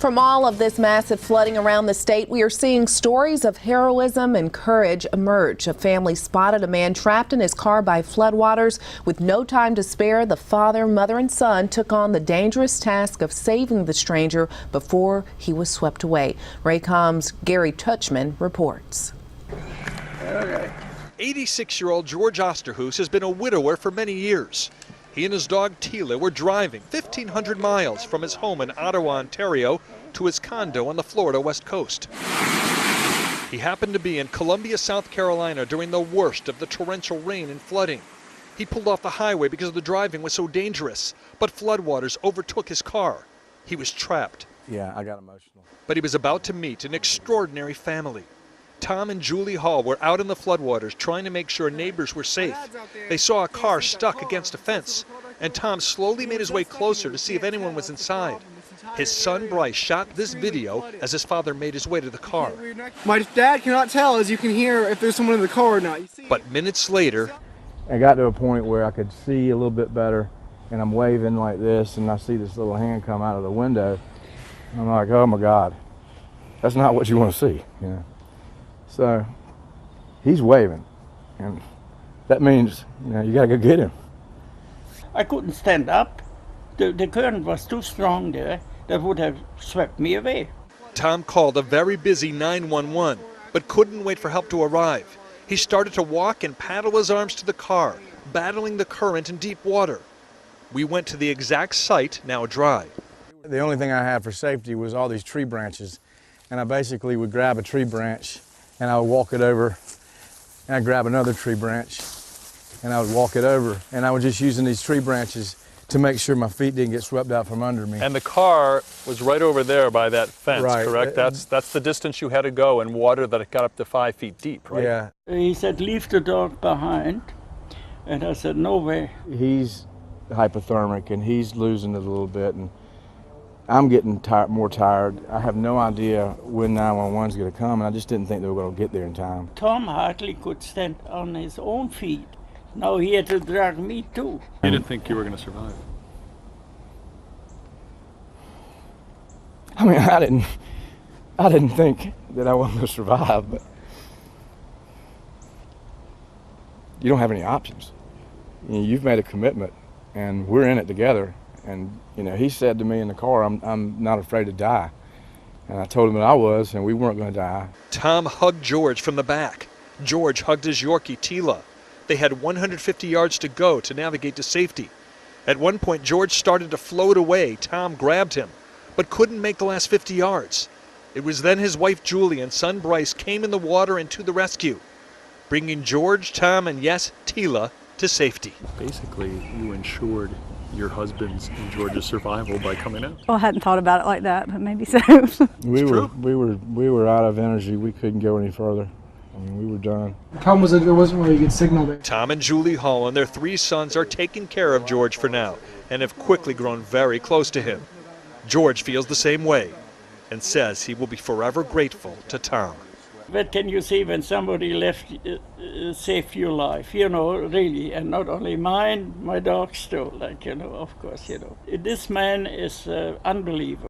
From all of this massive flooding around the state, we are seeing stories of heroism and courage emerge. A family spotted a man trapped in his car by floodwaters. With no time to spare, the father, mother, and son took on the dangerous task of saving the stranger before he was swept away. Raycom's Gary Touchman reports. 86-year-old George Osterhuis has been a widower for many years. He and his dog Tila were driving 1,500 miles from his home in Ottawa, Ontario, to his condo on the Florida West Coast. He happened to be in Columbia, South Carolina during the worst of the torrential rain and flooding. He pulled off the highway because the driving was so dangerous, but floodwaters overtook his car. He was trapped. Yeah, I got emotional. But he was about to meet an extraordinary family. Tom and Julie Hall were out in the floodwaters trying to make sure neighbors were safe. They saw a car stuck against a fence, and Tom slowly made his way closer to see if anyone was inside. His son Bryce shot this video as his father made his way to the car. My dad cannot tell, as you can hear, if there's someone in the car or not. But minutes later, I got to a point where I could see a little bit better, and I'm waving like this, and I see this little hand come out of the window. I'm like, oh my God, that's not what you want to see, you know. So he's waving, and that means, you know, you gotta go get him. I couldn't stand up. The current was too strong there. That would have swept me away. Tom called a very busy 911, but couldn't wait for help to arrive. He started to walk and paddle his arms to the car, battling the current in deep water. We went to the exact site, now dry. The only thing I had for safety was all these tree branches, and I basically would grab a tree branch and I would walk it over, and I'd grab another tree branch, and I would walk it over, and I was just using these tree branches to make sure my feet didn't get swept out from under me. And the car was right over there by that fence, right. Correct? That's the distance you had to go in water that got up to 5 feet deep, right? Yeah. He said, leave the dog behind, and I said, no way. He's hypothermic, and he's losing it a little bit, and I'm getting more tired. I have no idea when 911's going to come, and I just didn't think they were going to get there in time. Tom hardly could stand on his own feet. Now he had to drag me too. You didn't think you were going to survive? I mean, I didn't think that I wasn't going to survive, but you don't have any options. You know, you've made a commitment, and we're in it together. And, you know, he said to me in the car, I'm not afraid to die. And I told him that I was, and we weren't going to die. Tom hugged George from the back. George hugged his Yorkie, Tila. They had 150 yards to go to navigate to safety. At one point, George started to float away. Tom grabbed him, but couldn't make the last 50 yards. It was then his wife, Julie, and son, Bryce, came in the water and to the rescue, bringing George, Tom, and yes, Tila to safety. Basically, you ensured your husband's and George's survival by coming out. Well, I hadn't thought about it like that, but maybe so. We were out of energy. We couldn't go any further. I mean, we were done. The problem was that there wasn't really a good signal there. Tom and Julie Hall and their 3 sons are taking care of George for now and have quickly grown very close to him. George feels the same way and says he will be forever grateful to Tom. What can you say when somebody saved your life, you know, really, and not only mine, my dog's too, like, you know, of course, you know. This man is unbelievable.